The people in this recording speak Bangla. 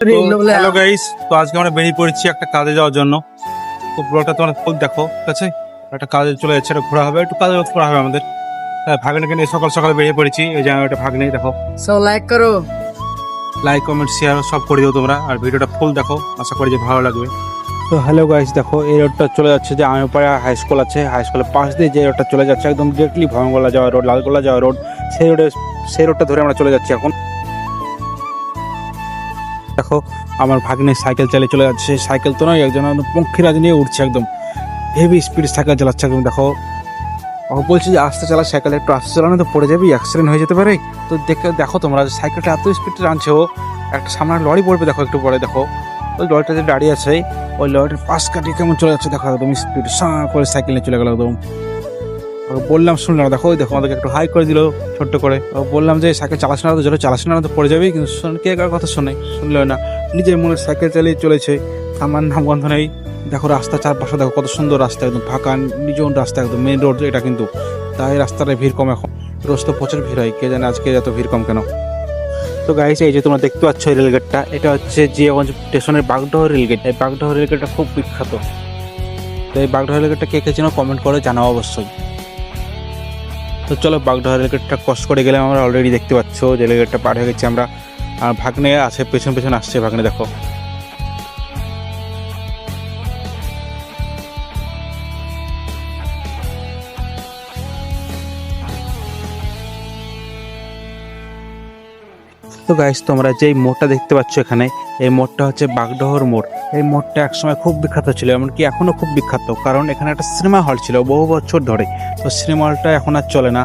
হ্যালো গাইস, তো আজকে আমরা বেরিয়ে পড়েছি একটা কাজে যাওয়ার জন্য। তো ব্লগটা তোমরা ফুল দেখো, ঠিক আছে? একটা কাজে চলে যাচ্ছে, একটা ঘোরা হবে, একটু কাজে করা হবে আমাদের। ভাগ্নেকে নিয়ে সকাল সকালে বেরিয়ে পড়েছি। এই যে একটা ভাগ্নে, দেখো, সো লাইক করো, লাইক কমেন্ট শেয়ার সব করে দিও তোমরা, আর ভিডিওটা ফুল দেখো, আশা করি যে ভালো লাগবে। তো হ্যালো গাইস, দেখো এই রোডটা চলে যাচ্ছে যে আমিপাড়া হাই স্কুল আছে, হাই স্কুলের পাশ দিয়ে যে রোডটা চলে যাচ্ছে একদম ডিরেক্টলি ভয়ঙ্গলা যাওয়া রোড, লালগোলা যাওয়া রোড, সেই রোডটা ধরে আমরা চলে যাচ্ছি এখন। দেখো আমার ভাগ্নে সাইকেল চালিয়ে চলে যাচ্ছে, সাইকেল তো নয়, একজন পঙ্খিরাজ নিয়ে উঠছে, একদম হেভি স্পিড সাইকেল চালাচ্ছে একদম। দেখো ও বলছে যে আস্তে চালা সাইকেল, একটু আস্তে চালানো তো পড়ে যাবি, অ্যাক্সিডেন্ট হয়ে যেতে পারে। তো দেখো তোমরা সাইকেলটা এত স্পিডে টানছে, ও একটা সামনে লরি পড়বে, দেখো একটু পরে দেখো ওই লরিটা যে দাঁড়িয়ে আছে, ওই লরিটার পাশ কাটিয়ে কেমন চলে যাচ্ছে দেখো, একদম স্পিড করে সাইকেল নিয়ে চলে গেল একদম। বললাম শুনলাম, দেখো ওই দেখো আমাদেরকে একটু হাই করে দিল ছোট্ট করে। বললাম যে সাইকেল চালাস না তো, জোরে চালাস না তো পড়ে যাবে, কিন্তু কে কার কথা শুনলো না, নিজের মনে সাইকেল চালিয়ে চলেছে, আমার নাম গন্ধ নেই। দেখো রাস্তা চারপাশে দেখো কত সুন্দর রাস্তা, একদম ফাঁকা নিজন রাস্তা, একদম মেন রোড এটা কিন্তু, তাই রাস্তাটায় ভিড় কম এখন। রোজ তো প্রচুর ভিড় হয়, কে জানে আজকে এত ভিড় কম কেন। তো গাইস এই যে তোমরা দেখতে পাচ্ছ রেলগেটটা, এটা হচ্ছে জিয়াগঞ্জ স্টেশনের বাগডোহ রেলগেট। এই বাগডোহ রেলগেটটা খুব বিখ্যাত। তো এই বাগডোহ রেলগেটটা কে কে যেন কমেন্ট করে জানাও অবশ্যই। তো চলো বাগডোহ রেলগেটটা ক্রস করে গেলাম আমরা, অলরেডি দেখতে পাচ্ছ যে রেলগেটটা পার হয়ে গেছি আমরা। আর ভাগ্নে আছে, পেছন পেছন আসছে ভাগ্নে, দেখো। তো গাইস তোমরা যেই মোড়টা দেখতে পাচ্ছ এখানে, এই মোড়টা হচ্ছে বাগডোহর মোড়। এই মোড়টা একসময় খুব বিখ্যাত ছিল, এমনকি এখনো খুব বিখ্যাত, কারণ এখানে একটা সিনেমা হল ছিল বহু বছর ধরে। তো সিনেমা হলটা এখন আর চলে না,